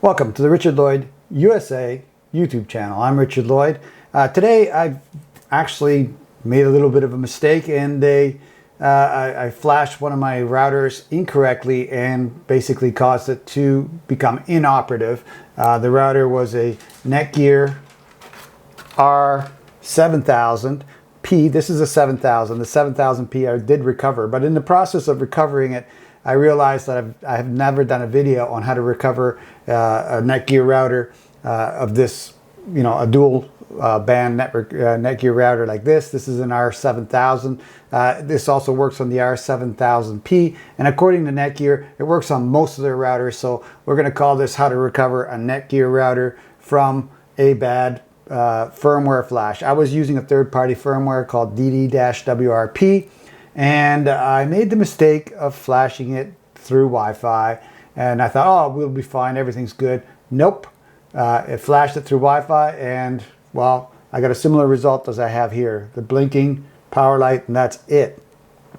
Welcome to the Richard Lloyd USA YouTube channel. I'm Richard Lloyd. Today I've actually made a little bit of a mistake and I flashed one of my routers incorrectly and basically caused it to become inoperative. The router was a Netgear R7000 P. This is a 7000. The 7000P I did recover, but in the process of recovering it, I realized that I have never done a video on how to recover a Netgear router of this, a dual band network Netgear router like this. This is an R7000. This also works on the R7000P, and according to Netgear, it works on most of their routers. So we're going to call this how to recover a Netgear router from a bad firmware flash. I was using a third-party firmware called DD-WRP. And I made the mistake of flashing it through Wi-Fi, and I thought, oh, we'll be fine, everything's good. Nope. It flashed it through Wi-Fi, and well, I got a similar result as I have here. The blinking power light, and that's it.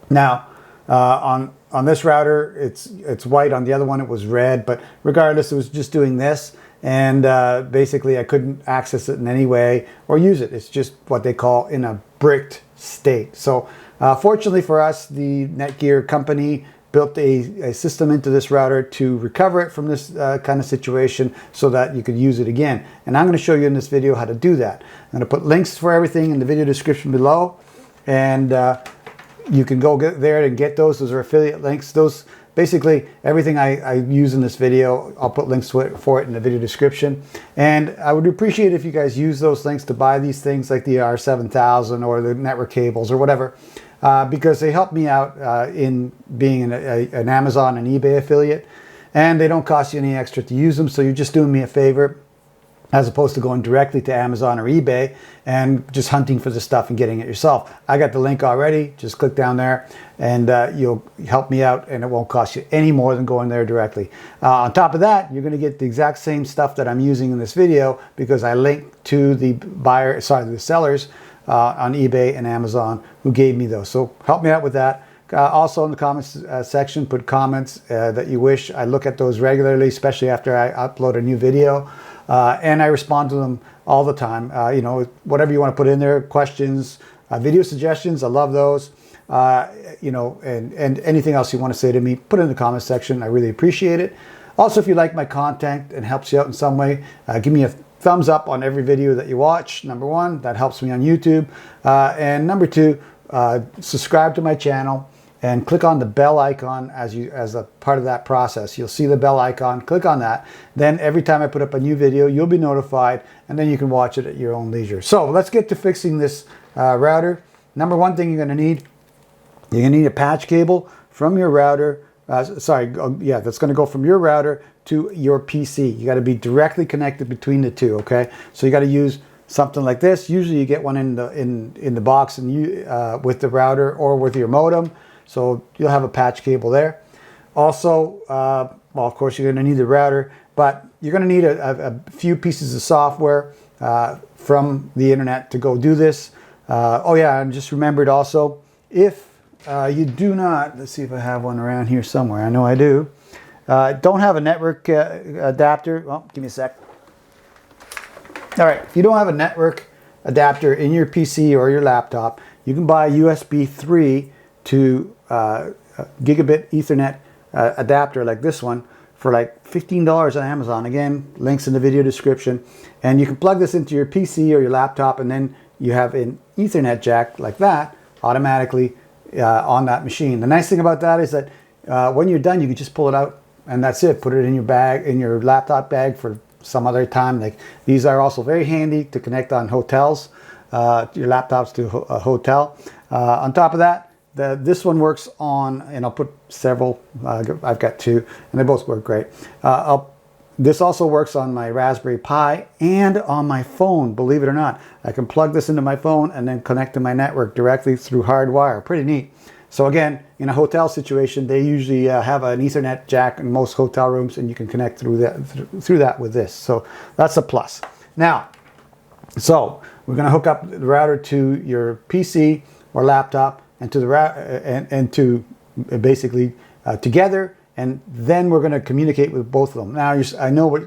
Now, on this router, it's white. On the other one, it was red. But regardless, it was just doing this, and basically, I couldn't access it in any way or use it. It's just what they call in a bricked state. So fortunately for us, the Netgear company built a system into this router to recover it from this kind of situation so that you could use it again. And I'm going to show you in this video how to do that. I'm going to put links for everything in the video description below, and you can go get there and get those. Those are affiliate links. Those basically everything I use in this video, I'll put links for it in the video description. And I would appreciate if you guys use those links to buy these things like the R7000 or the network cables or whatever, because they help me out in being an Amazon and eBay affiliate, and they don't cost you any extra to use them. So you're just doing me a favor, as opposed to going directly to Amazon or eBay and just hunting for the stuff and getting it yourself. I got the link already. Just click down there and you'll help me out, and it won't cost you any more than going there directly. On top of that, you're going to get the exact same stuff that I'm using in this video, because I linked to the the sellers on eBay and Amazon who gave me those. So help me out with that. Also in the comments section, put comments that you wish. I look at those regularly, especially after I upload a new video. And I respond to them all the time. Whatever you want to put in there, questions, video suggestions, I love those. And anything else you want to say to me, put it in the comments section. I really appreciate it. Also, if you like my content and helps you out in some way, give me a thumbs up on every video that you watch. Number one, that helps me on YouTube. And number two, subscribe to my channel and click on the bell icon as a part of that process. You'll see the bell icon, click on that. Then every time I put up a new video, you'll be notified, and then you can watch it at your own leisure. So let's get to fixing this router. Number one thing you're gonna need a patch cable from your router. That's gonna go from your router to your PC. You gotta be directly connected between the two, okay? So you gotta use something like this. Usually you get one in the box and with the router or with your modem. So you'll have a patch cable there. Also, well, of course, you're going to need the router, but you're going to need a few pieces of software from the internet to go do this. Oh yeah, and just remembered also, if you do not, let's see if I have one around here somewhere. I know I do. Don't have a network adapter. Oh, give me a sec. All right, if you don't have a network adapter in your PC or your laptop, you can buy a USB 3 to gigabit Ethernet adapter like this one for like $15 on Amazon. Again, links in the video description. And you can plug this into your PC or your laptop, and then you have an Ethernet jack like that automatically on that machine. The nice thing about that is that when you're done, you can just pull it out, and that's it. Put it in your bag, in your laptop bag for some other time. Like, these are also very handy to connect on hotels, your laptops to a hotel. On top of that, this one works on, and I'll put several, I've got two, and they both work great. This also works on my Raspberry Pi and on my phone, believe it or not. I can plug this into my phone and then connect to my network directly through hardwire. Pretty neat. So again, in a hotel situation, they usually have an Ethernet jack in most hotel rooms, and you can connect through that with this. So that's a plus. Now, so we're going to hook up the router to your PC or laptop, and to the basically together, and then we're going to communicate with both of them. Now, I know what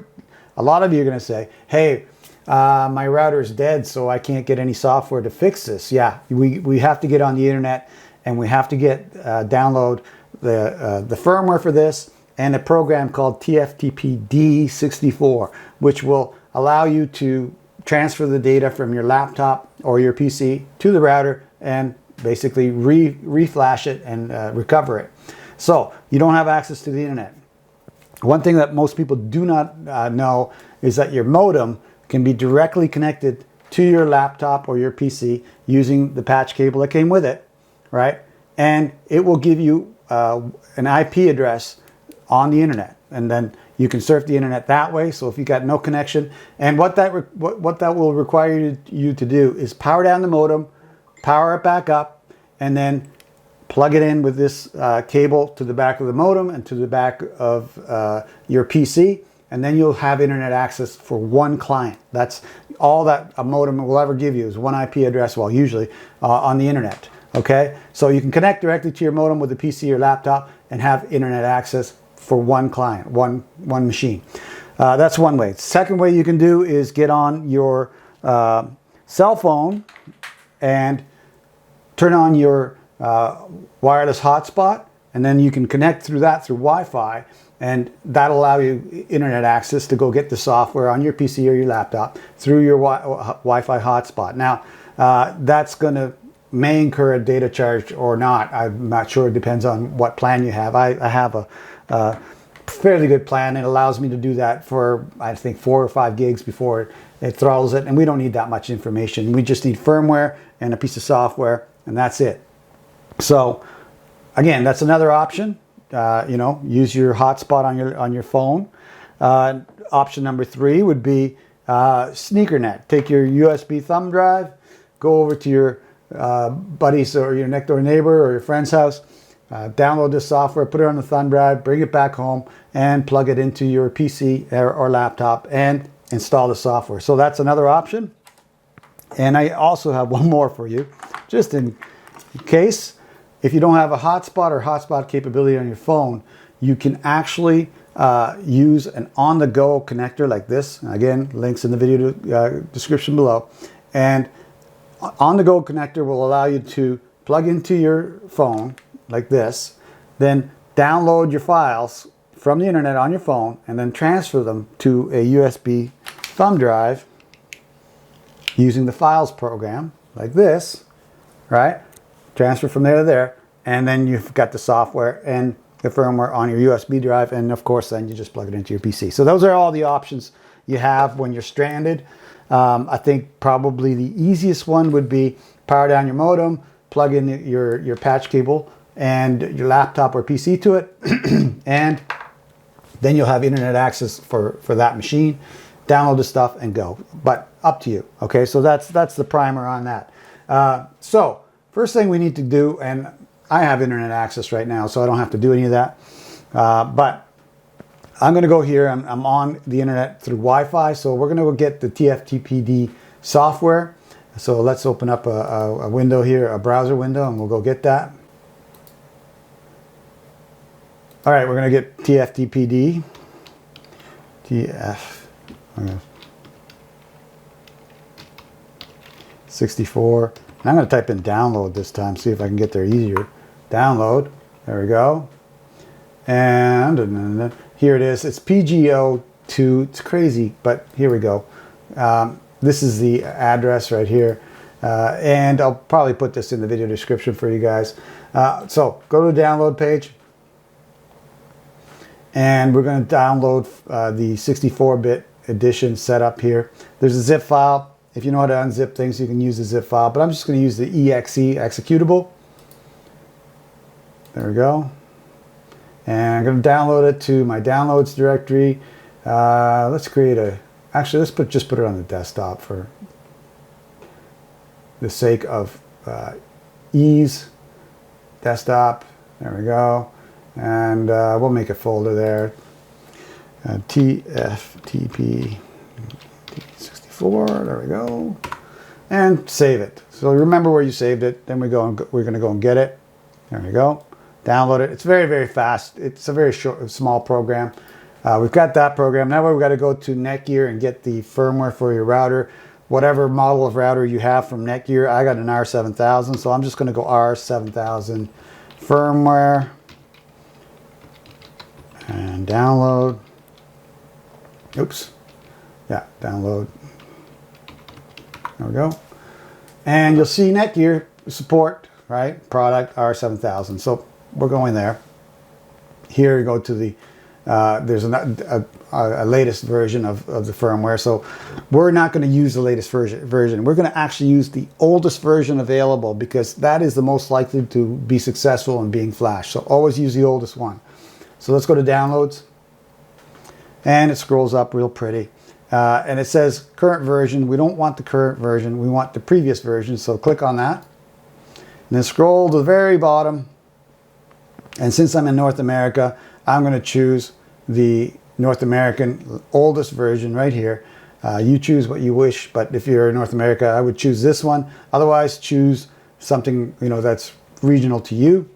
a lot of you are going to say, hey, my router is dead, so I can't get any software to fix this. Yeah, we have to get on the internet, and we have to get download the firmware for this, and a program called TFTP D64, which will allow you to transfer the data from your laptop or your PC to the router and basically reflash it and recover it. So you don't have access to the internet. One thing that most people do not know is that your modem can be directly connected to your laptop or your PC using the patch cable that came with it, right? And it will give you an IP address on the internet, and then you can surf the internet that way. So if you got no connection, and what that will require you to do is power down the modem, power it back up, and then plug it in with this cable to the back of the modem and to the back of your PC, and then you'll have internet access for one client. That's all that a modem will ever give you, is one IP address, well, usually on the internet. Okay, so you can connect directly to your modem with a PC or laptop and have internet access for one client, one machine. That's one way. Second way you can do is get on your cell phone and turn on your wireless hotspot, and then you can connect through that through Wi-Fi, and that'll allow you internet access to go get the software on your PC or your laptop through your Wi-Fi hotspot. Now, that's going to may incur a data charge or not. I'm not sure. It depends on what plan you have. I have a fairly good plan. It allows me to do that for, I think, 4 or 5 gigs before it throttles it, and we don't need that much information. We just need firmware and a piece of software, and that's it. So again, that's another option. You know, use your hotspot on your phone. Option number 3 would be SneakerNet. Take your USB thumb drive, go over to your buddies or your next door neighbor or your friend's house, download this software, put it on the thumb drive, bring it back home, and plug it into your PC or laptop and install the software. So that's another option. And I also have one more for you, just in case. If you don't have a hotspot or hotspot capability on your phone, you can actually use an on-the-go connector like this. Again, links in the video description below. And on-the-go connector will allow you to plug into your phone like this, then download your files from the internet on your phone, and then transfer them to a USB thumb drive using the files program like this, right? Transfer from there to there, and then you've got the software and the firmware on your USB drive, and of course then you just plug it into your PC. So those are all the options you have when you're stranded. I think probably the easiest one would be power down your modem, plug in your patch cable and your laptop or PC to it, and then you'll have internet access for that machine. Download the stuff and go. But up to you. Okay, so that's the primer on that. So first thing we need to do, and I have internet access right now, so I don't have to do any of that. But I'm going to go here. I'm on the internet through Wi-Fi, so we're going to go get the TFTPD software. So let's open up a window here, a browser window, and we'll go get that. All right, we're going to get TFTPD. TF 64. And I'm going to type in download this time, see if I can get there easier. Download. There we go. And here it is. It's PGO2. It's crazy, but here we go. This is the address right here. And I'll probably put this in the video description for you guys. So go to the download page. And we're going to download the 64-bit edition setup here. There's a zip file. If you know how to unzip things, you can use the zip file. But I'm just going to use the exe executable. There we go. And I'm going to download it to my downloads directory. Let's create a... Actually, let's just put it on the desktop for the sake of ease. Desktop. There we go. And we'll make a folder there. TFTP 64. There we go. And save it. So remember where you saved it. Then we're going to go and get it. There we go. Download it. It's very, very fast. It's a very short, small program. We've got that program. Now we've got to go to Netgear and get the firmware for your router. Whatever model of router you have from Netgear. I got an R7000, so I'm just going to go R7000 firmware and download. Oops. Yeah, download. There we go. And you'll see Netgear support, right? Product R7000. So we're going there. Here you go to the, there's a latest version of the firmware. So we're not going to use the latest version. We're going to actually use the oldest version available because that is the most likely to be successful in being flashed. So always use the oldest one. So let's go to downloads. And it scrolls up real pretty. And it says current version. We don't want the current version. We want the previous version. So click on that. And then scroll to the very bottom. And since I'm in North America, I'm going to choose the North American oldest version right here. You choose what you wish, but if you're in North America, I would choose this one. Otherwise, choose something that's regional to you.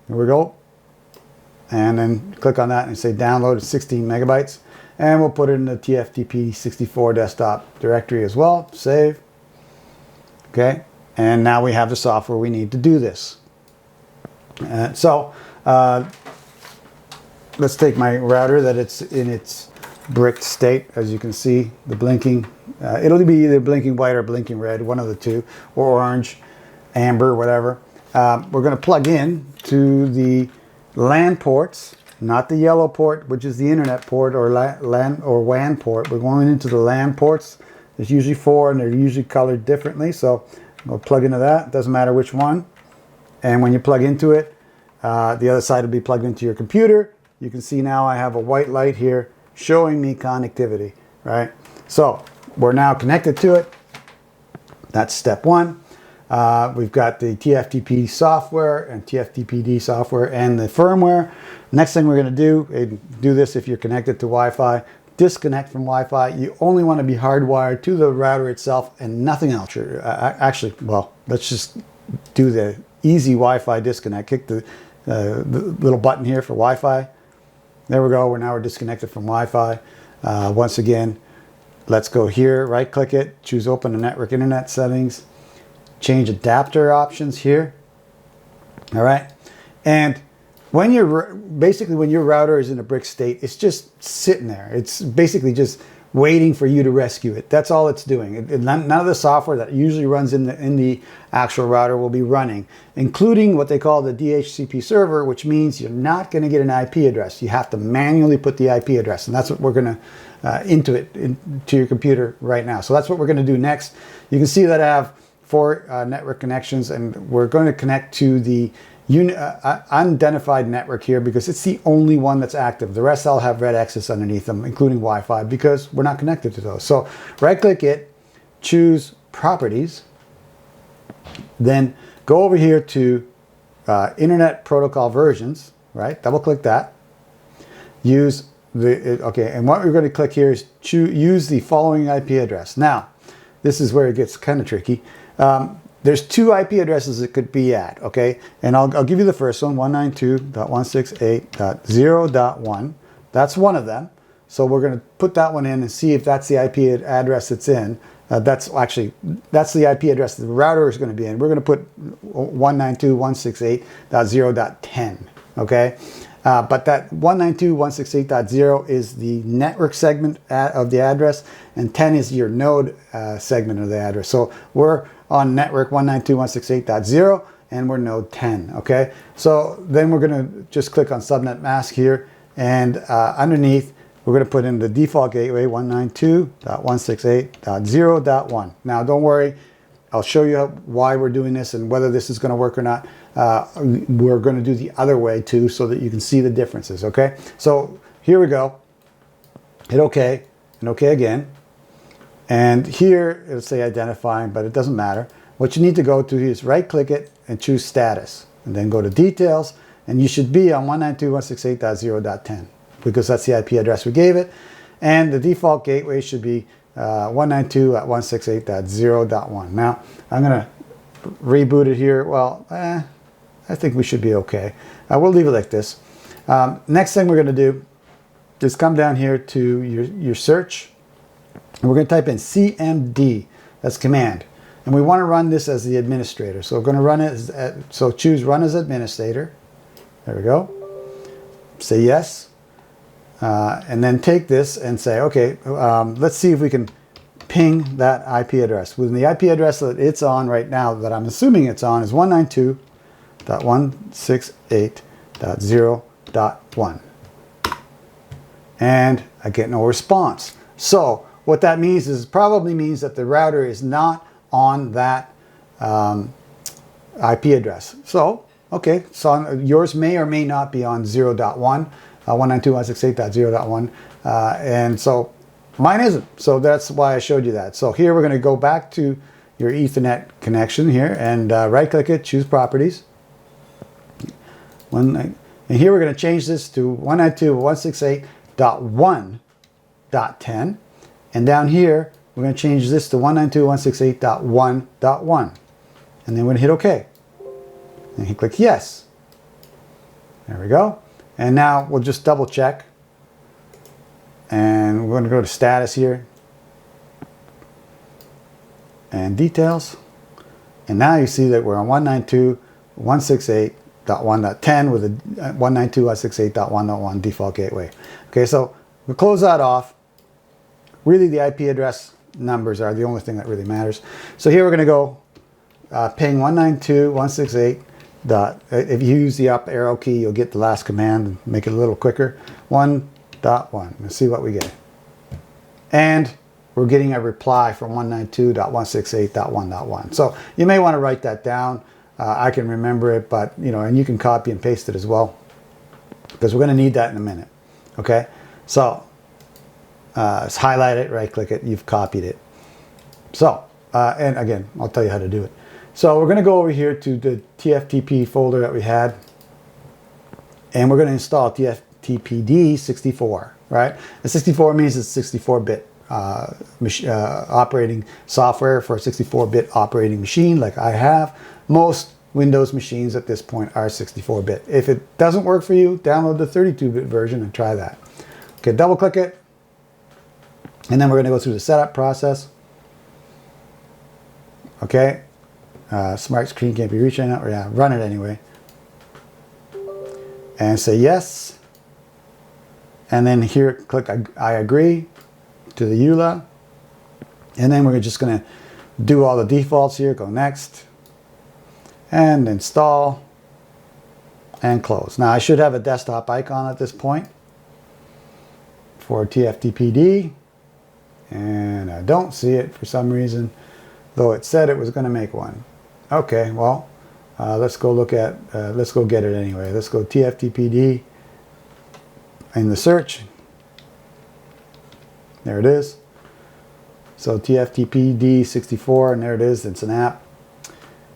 Here we go. And then click on that and say download. It's 16 megabytes. And we'll put it in the TFTP 64 desktop directory as well. Save. Okay. And now we have the software we need to do this. Let's take my router that it's in its bricked state. As you can see, the blinking, it'll be either blinking white or blinking red, one of the two, or orange, amber, whatever. We're going to plug in to the LAN ports, not the yellow port, which is the internet port or LAN or WAN port. We're going into the LAN ports. There's usually 4 and they're usually colored differently. So we'll plug into that. It doesn't matter which one. And when you plug into it, the other side will be plugged into your computer. You can see now I have a white light here showing me connectivity, right? So we're now connected to it. That's step 1. We've got the TFTP software and TFTPD software and the firmware. Next thing we're going to do this if you're connected to Wi-Fi, disconnect from Wi-Fi. You only want to be hardwired to the router itself and nothing else. Actually, well, let's just do the easy Wi-Fi disconnect. Click the little button here for Wi-Fi. There we go. Now we're disconnected from Wi-Fi. Once again, let's go here, right click it, choose open the network internet settings, change adapter options here. All right. And when your router is in a brick state, it's just sitting there. It's basically just waiting for you to rescue it. That's all it's doing. None of the software that usually runs in the actual router will be running, including what they call the DHCP server, which means you're not going to get an IP address. You have to manually put the IP address, and that's what we're going to into your computer right now. So that's what we're going to do next. You can see that I have 4 network connections, and we're going to connect to the unidentified network here because it's the only one that's active. The rest all have red X's underneath them, including Wi-Fi, because we're not connected to those. So right click it, choose properties, then go over here to internet protocol versions, right? Double click that. Use and what we're going to click here is use the following IP address. Now, this is where it gets kind of tricky. There's 2 IP addresses it could be at, okay? And I'll give you the first one, 192.168.0.1. That's one of them. So we're going to put that one in and see if that's the IP address it's in. That's the IP address the router is going to be in. We're going to put 192.168.0.10, okay? But that 192.168.0 is the network segment of the address, and 10 is your node segment of the address. So we're on network 192.168.0 and we're node 10, okay? So then we're going to just click on subnet mask here, and underneath we're going to put in the default gateway 192.168.0.1. Now don't worry, I'll show you why we're doing this and whether this is going to work or not. We're going to do the other way too so that you can see the differences, okay? So here we go. Hit OK and OK again. And here it'll say identifying, but it doesn't matter. What you need to go to is right click it and choose status, and then go to details, and you should be on 192.168.0.10 because that's the IP address we gave it. And the default gateway should be 192.168.0.1. Now I'm going to reboot it here. Well, I think we should be okay. We'll leave it like this. Next thing we're going to do just come down here to your search, and we're going to type in CMD. That's command. And we want to run this as the administrator. So we're going to run it so choose run as administrator. There we go. Say yes. And then take this and say, okay, let's see if we can ping that IP address. With the IP address that it's on right now, that I'm assuming it's on, is 192.168.0.1. And I get no response. So what that means is probably means that the router is not on that IP address. So, okay, so yours may or may not be on 0.1, 192.168.0.1, and so mine isn't. So that's why I showed you that. So here we're going to go back to your Ethernet connection here and right-click it, choose Properties. And here we're going to change this to 192.168.1.10, and down here we're going to change this to 192.168.1.1, and then we're going to hit OK. And you click yes. There we go. And now we'll just double check. And we're going to go to status here. And details. And now you see that we're on 192.168.1.10 with a 192.168.1.1 default gateway. Okay, so we'll close that off. Really the IP address numbers are the only thing that really matters. So here we're going to go ping 192.168. If you use the up arrow key, you'll get the last command and make it a little quicker. 1.1. Let's see what we get. And we're getting a reply from 192.168.1.1. So you may want to write that down. I can remember it, but and you can copy and paste it as well, because we're going to need that in a minute. Okay, so let's highlight it, right click it, you've copied it. So and again, I'll tell you how to do it. So we're going to go over here to the TFTP folder that we had, and we're going to install TFTPD 64, right? The 64 means it's 64-bit operating software for a 64-bit operating machine like I have. Most Windows machines at this point are 64-bit. If it doesn't work for you, download the 32-bit version and try that. Okay, double click it, and then we're going to go through the setup process. Okay. Smart screen can't be reached right now. Yeah, run it anyway. And say yes. And then here, click I agree to the EULA. And then we're just going to do all the defaults here. Go next. And install. And close. Now I should have a desktop icon at this point for TFTPD. And I don't see it for some reason, though it said it was going to make one. Okay, well, let's go look at, let's go get it anyway. Let's go TFTPD in the search. There it is. So TFTPD 64, and there it is. It's an app.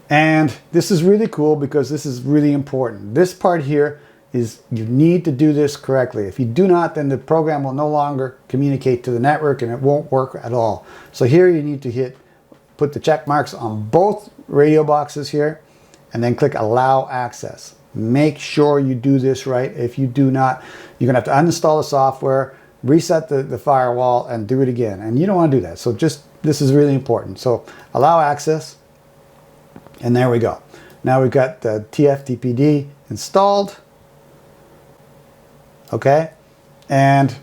And this is really cool because this is really important. This part here is you need to do this correctly. If you do not, then the program will no longer communicate to the network and it won't work at all. So here you need to put the check marks on both radio boxes here, and then click allow access. Make sure you do this right. If you do not, you're gonna have to uninstall the software, reset the firewall, and do it again. And you don't want to do that. So this is really important. So allow access, and there we go. Now we've got the TFTPD installed. Okay, and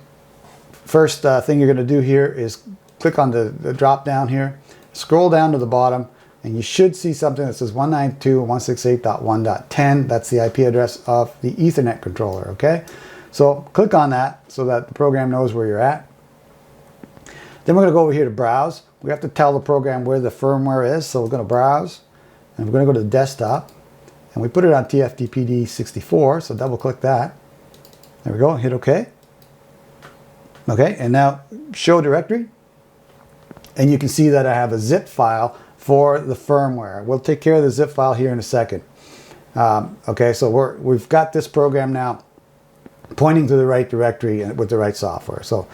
first thing you're going to do here is click on the drop down here, scroll down to the bottom, and you should see something that says 192.168.1.10. That's the IP address of the Ethernet controller. Okay, so click on that so that the program knows where you're at. Then we're going to go over here to browse. We have to tell the program where the firmware is, so we're going to browse, and we're going to go to the desktop, and we put it on TFTPD 64, so double click that. There we go, hit OK. Okay, and now show directory, and you can see that I have a zip file for the firmware. We'll take care of the zip file here in a second. Okay, so we've got this program now pointing to the right directory with the right software. So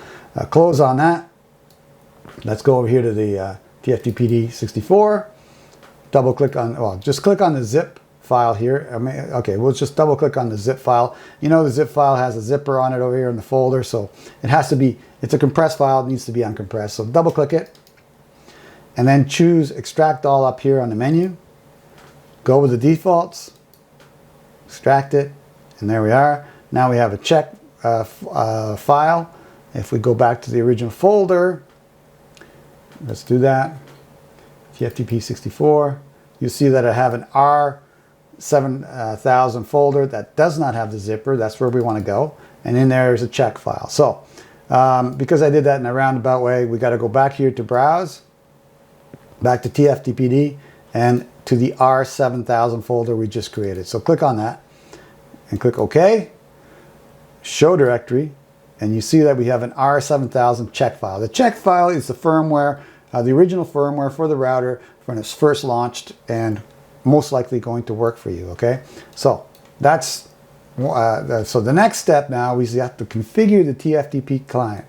close on that. Let's go over here to the TFTPD 64. Double click on, well, just click on the zip file here. I mean, okay, we'll just double click on the zip file. You know the zip file has a zipper on it over here in the folder, so it has to be, it's a compressed file, it needs to be uncompressed. So double click it, and then choose extract all up here on the menu. Go with the defaults, extract it, and there we are. Now we have a check file. If we go back to the original folder, let's do that. TFTP 64. You see that I have an R7000 folder that does not have the zipper. That's where we want to go. And in there is a check file. So because I did that in a roundabout way, we got to go back here to browse, back to TFTPD, and to the R7000 folder we just created. So click on that and click OK. Show directory. And you see that we have an R7000 check file. The check file is the firmware, the original firmware for the router when it's first launched, and most likely going to work for you. Okay, so that's so the next step now is you have to configure the TFTP client.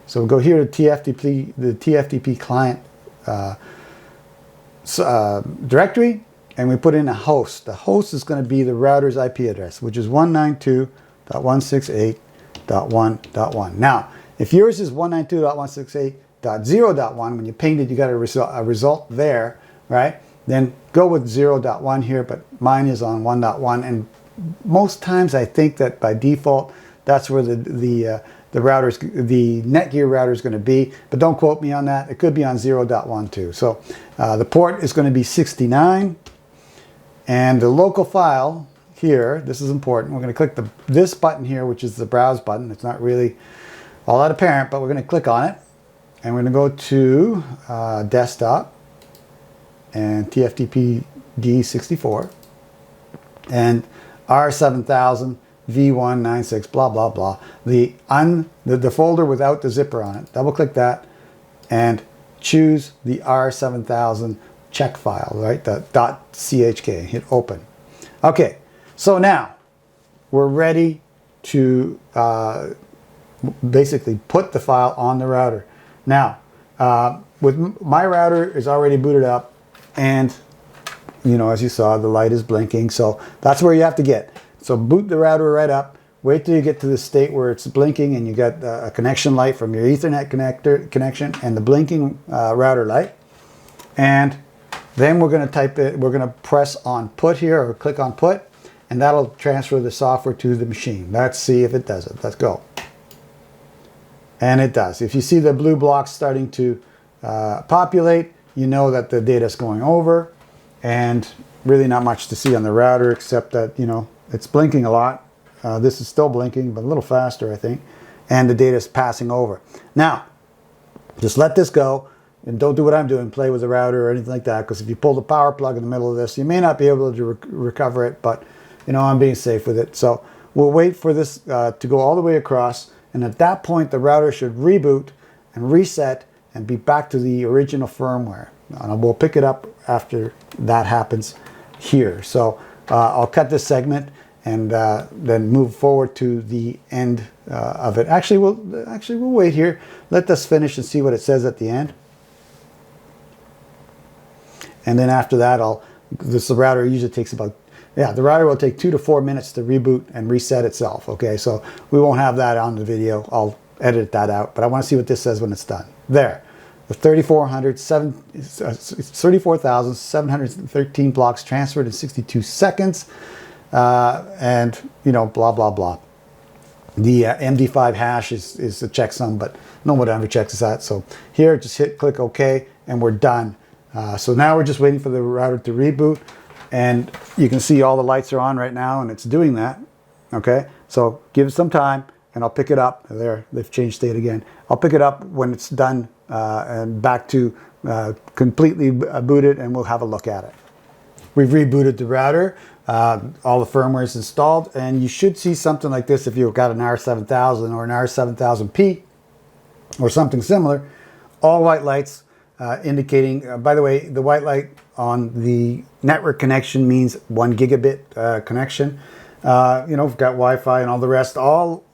So we'll go here to TFTP, the TFTP client directory, and we put in a host. The host is going to be the router's IP address, which is 192.168.1.1. Now, if yours is 192.168.0.1, when you pinged it, you got a result there, right? Then go with 0.1 here, but mine is on 1.1, and most times I think that by default that's where the Netgear router is going to be, but don't quote me on that. It could be on 0.1 too. So the port is going to be 69, and the local file here, this is important. We're going to click this button here, which is the browse button. It's not really all that apparent, but we're going to click on it, and we're going to go to desktop and TFTP D64 and R7000 V196 blah blah blah, the folder without the zipper on it. Double click that and choose the R7000 check file, right? The .chk. Hit open. Okay, so now we're ready to basically put the file on the router. Now, with my router is already booted up, and you know, as you saw, the light is blinking, so that's where you have to get. So boot the router right up, wait till you get to the state where it's blinking and you got a connection light from your Ethernet connection and the blinking router light. And then we're going to press on put here, or click on put, and that'll transfer the software to the machine. Let's see if it does it. Let's go. And it does. If you see the blue blocks starting to populate, you know that the data is going over, and really not much to see on the router except that, you know, it's blinking a lot. This is still blinking, but a little faster, I think, and the data is passing over. Now, just let this go, and don't do what I'm doing, play with the router or anything like that, because if you pull the power plug in the middle of this, you may not be able to recover it, but, you know, I'm being safe with it. So we'll wait for this to go all the way across, and at that point, the router should reboot and reset and be back to the original firmware. And we'll pick it up after that happens here. So I'll cut this segment and then move forward to the end of it. Actually, we'll wait here. Let this finish and see what it says at the end. And then after that, the router usually takes about, the router will take 2 to 4 minutes to reboot and reset itself. Okay, so we won't have that on the video. I'll edit that out, but I want to see what this says when it's done. There. With 34,713 blocks transferred in 62 seconds, and you know, blah blah blah. The MD5 hash is a checksum, but no one ever checks that. So here, just click OK, and we're done. So now we're just waiting for the router to reboot, and you can see all the lights are on right now, and it's doing that. Okay, so give it some time, and I'll pick it up. There, they've changed state again. I'll pick it up when it's done. And back to completely booted, and we'll have a look at it. We've rebooted the router. All the firmware is installed, and you should see something like this if you've got an R7000 or an R7000P or something similar. All white lights indicating, by the way, the white light on the network connection means 1 gigabit connection. You know, we've got Wi-Fi and all the rest, all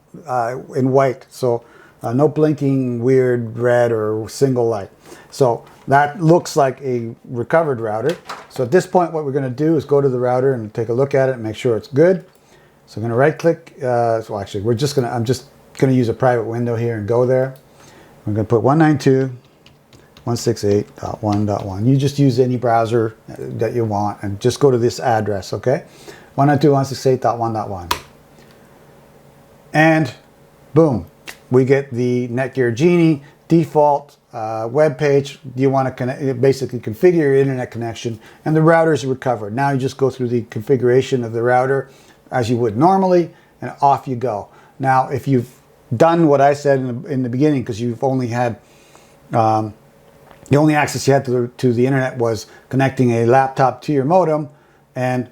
in white. So no blinking weird red or single light. So that looks like a recovered router. So at this point, what we're going to do is go to the router and take a look at it and make sure it's good. So I'm going to right click. So actually, I'm just going to use a private window here and go there. I'm going to put 192.168.1.1. You just use any browser that you want and just go to this address, okay? 192.168.1.1. And boom, we get the Netgear Genie default web page. You want to basically configure your internet connection, and the router is recovered. Now you just go through the configuration of the router as you would normally, and off you go. Now, if you've done what I said in the beginning, because you've only had the only access you had to the internet was connecting a laptop to your modem, and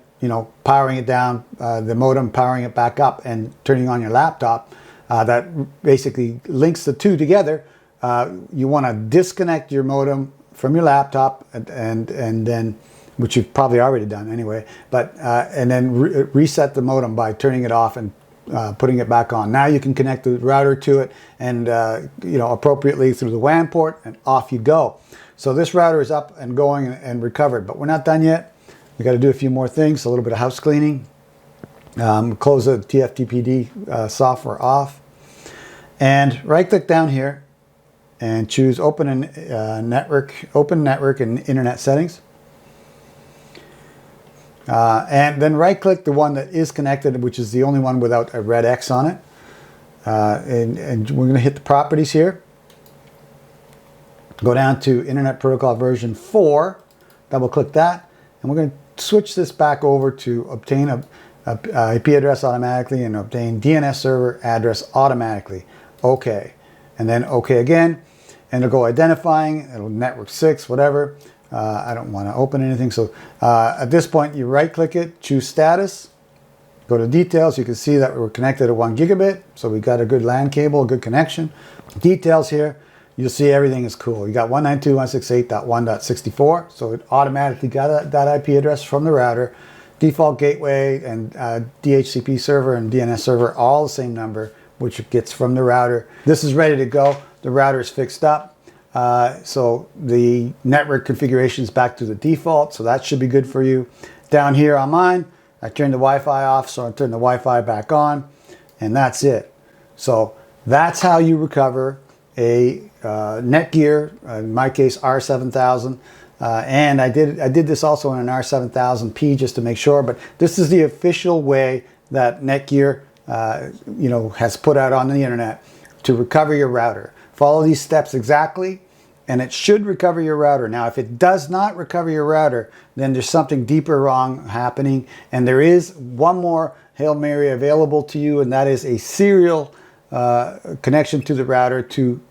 powering it down, the modem powering it back up, and turning on your laptop. That basically links the two together. You want to disconnect your modem from your laptop, and then, which you've probably already done anyway, but and then reset the modem by turning it off and putting it back on. Now you can connect the router to it, and appropriately through the WAN port, and off you go. So this router is up and going and recovered, but we're not done yet. We got to do a few more things, a little bit of house cleaning. Close the TFTP software off, and right click down here and choose open network and internet settings. And then right click the one that is connected, which is the only one without a red X on it. And we're going to hit the properties here. Go down to Internet Protocol version 4, double click that, and we're going to switch this back over to obtain a IP address automatically and obtain DNS server address automatically. OK. And then OK again, and it'll go identifying, it'll network 6, whatever. I don't want to open anything. So at this point, you right click it, choose status, go to details. You can see that we're connected to 1 gigabit. So we got a good LAN cable, a good connection. Details here, you'll see everything is cool. You got 192.168.1.64. So it automatically got that IP address from the router. Default gateway and DHCP server and DNS server, all the same number, which it gets from the router. This is ready to go. The router is fixed up. So the network configuration is back to the default, so that should be good for you. Down here on mine, I turned the Wi-Fi off, so I turned the Wi-Fi back on, and that's it. So that's how you recover a Netgear, in my case R7000, and I did this also in an R7000P just to make sure, but this is the official way that Netgear has put out on the internet to recover your router. Follow these steps exactly, and it should recover your router. Now, if it does not recover your router, then there's something deeper wrong happening, and there is one more Hail Mary available to you, and that is a serial connection to the router to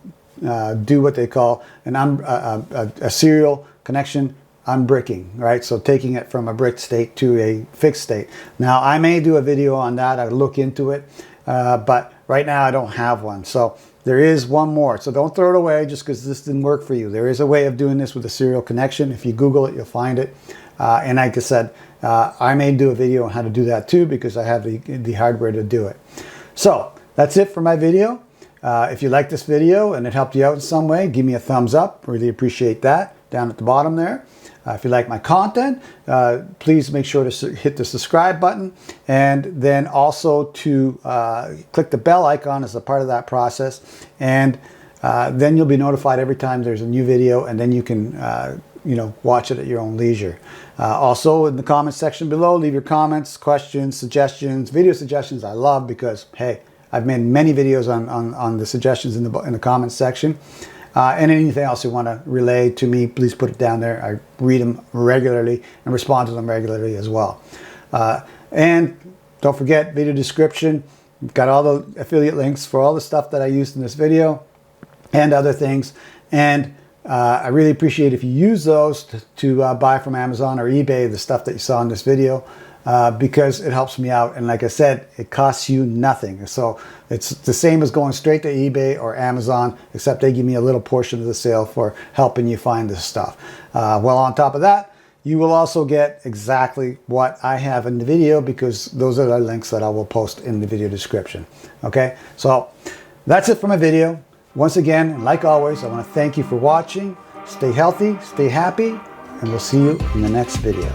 do what they call a serial connection unbricking, right? So taking it from a brick state to a fixed state. Now, I may do a video on that. I'll look into it, but right now I don't have one. So there is one more. So don't throw it away just because this didn't work for you. There is a way of doing this with a serial connection. If you Google it, you'll find it. And like I said, I may do a video on how to do that too, because I have the hardware to do it. So that's it for my video. If you like this video and it helped you out in some way, give me a thumbs up. Really appreciate that down at the bottom there. If you like my content, please make sure to hit the subscribe button, and then also to click the bell icon as a part of that process, and then you'll be notified every time there's a new video, and then you can watch it at your own leisure. Also, in the comments section below, leave your comments, questions, suggestions, video suggestions. I love, because hey, I've made many videos on the suggestions in the comments section. And anything else you want to relay to me, please put it down there. I read them regularly and respond to them regularly as well. And don't forget, video description. We've got all the affiliate links for all the stuff that I used in this video and other things. And I really appreciate if you use those to buy from Amazon or eBay the stuff that you saw in this video, because it helps me out. And like I said, it costs you nothing. So it's the same as going straight to eBay or Amazon, except they give me a little portion of the sale for helping you find this stuff. Well, on top of that, you will also get exactly what I have in the video, because those are the links that I will post in the video description. Okay, so that's it for my video. Once again, like always, I want to thank you for watching. Stay healthy, stay happy, and we'll see you in the next video.